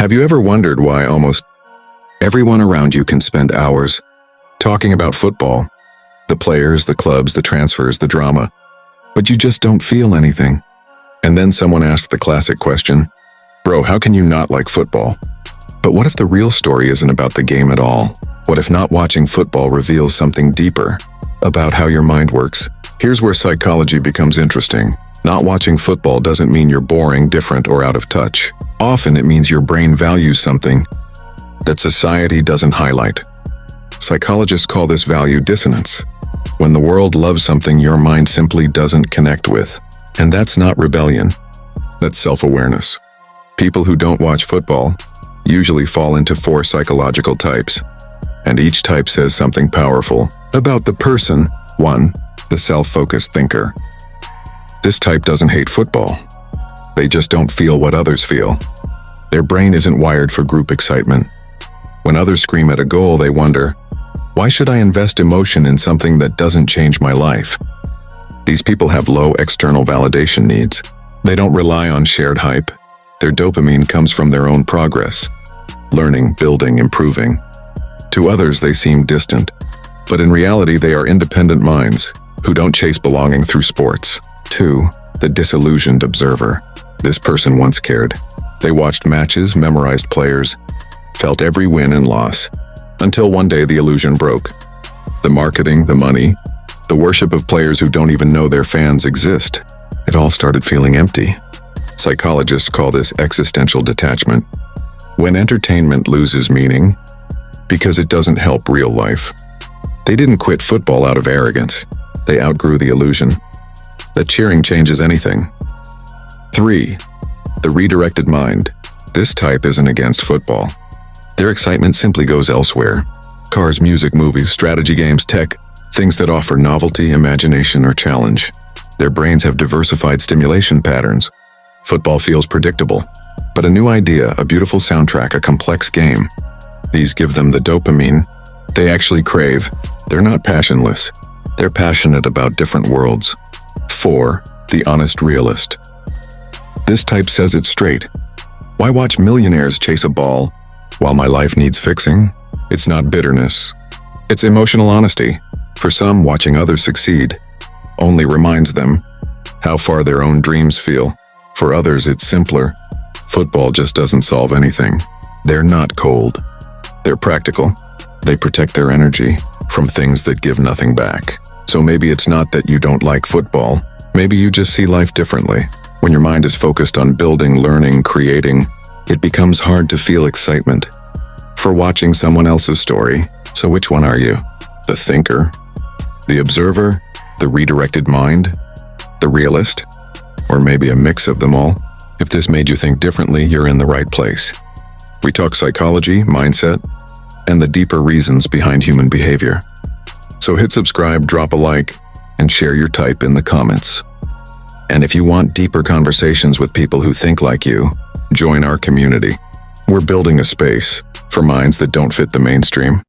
Have you ever wondered why almost everyone around you can spend hours talking about football? The players, the clubs, the transfers, the drama, but you just don't feel anything. And then someone asks the classic question, "Bro, how can you not like football?" But what if the real story isn't about the game at all? What if not watching football reveals something deeper about how your mind works? Here's where psychology becomes interesting. Not watching football doesn't mean you're boring, different, or out of touch. Often it means your brain values something that society doesn't highlight. Psychologists call this value dissonance. When the world loves something your mind simply doesn't connect with. And that's not rebellion. That's self-awareness. People who don't watch football usually fall into 4 psychological types. And each type says something powerful about the person. 1. The self-focused thinker. This type doesn't hate football. They just don't feel what others feel. Their brain isn't wired for group excitement. When others scream at a goal, they wonder, why should I invest emotion in something that doesn't change my life? These people have low external validation needs. They don't rely on shared hype. Their dopamine comes from their own progress, learning, building, improving. To others, they seem distant, but in reality, they are independent minds who don't chase belonging through sports. 2. The disillusioned observer. This person once cared. They watched matches, memorized players, felt every win and loss, until one day the illusion broke. The marketing, the money, the worship of players who don't even know their fans exist. It all started feeling empty. Psychologists call this existential detachment. When entertainment loses meaning, because it doesn't help real life. They didn't quit football out of arrogance. They outgrew the illusion that cheering changes anything. 3. The redirected mind. This type isn't against football. Their excitement simply goes elsewhere. Cars, music, movies, strategy games, tech, things that offer novelty, imagination, or challenge. Their brains have diversified stimulation patterns. Football feels predictable, but a new idea, a beautiful soundtrack, a complex game. These give them the dopamine they actually crave. They're not passionless. They're passionate about different worlds. 4. The honest realist. This type says it straight. Why watch millionaires chase a ball while my life needs fixing? It's not bitterness. It's emotional honesty. For some, watching others succeed only reminds them how far their own dreams feel. For others, it's simpler. Football just doesn't solve anything. They're not cold. They're practical. They protect their energy from things that give nothing back. So maybe it's not that you don't like football. Maybe you just see life differently. When your mind is focused on building, learning, creating, it becomes hard to feel excitement for watching someone else's story. So which one are you? The thinker? The observer? The redirected mind? The realist? Or maybe a mix of them all? If this made you think differently, you're in the right place. We talk psychology, mindset, and the deeper reasons behind human behavior. So hit subscribe, drop a like, and share your type in the comments. And if you want deeper conversations with people who think like you, join our community. We're building a space for minds that don't fit the mainstream.